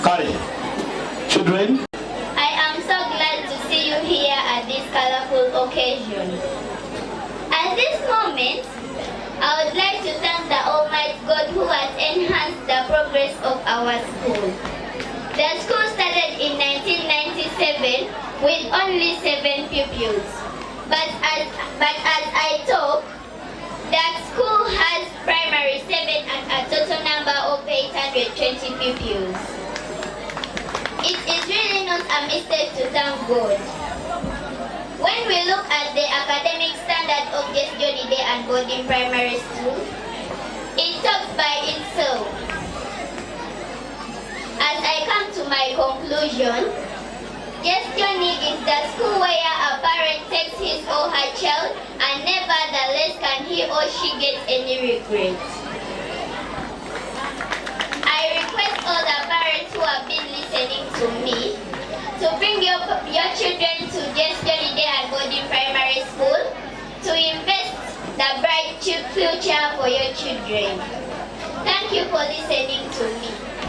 Kari, children. I am so glad to see you here at this colorful occasion. At this moment, I would like to thank the Almighty God who has enhanced the progress of our school. The school started in 1997 with only 7 pupils. But as I talk, that school has primary 7 and a total number of 820 pupils. It is really not a mistake to thank God. When we look at the academic standard of Just Johnny Day and Boarding Primary School, it talks by itself. As I come to my conclusion, Just Johnny is the school where a parent takes his or her child and nevertheless can he or she get any regret. I request all the parents who have been listening to me to bring your children to Just Johnny Day and Boarding Primary School to invest the bright future for your children. Thank you for listening to me.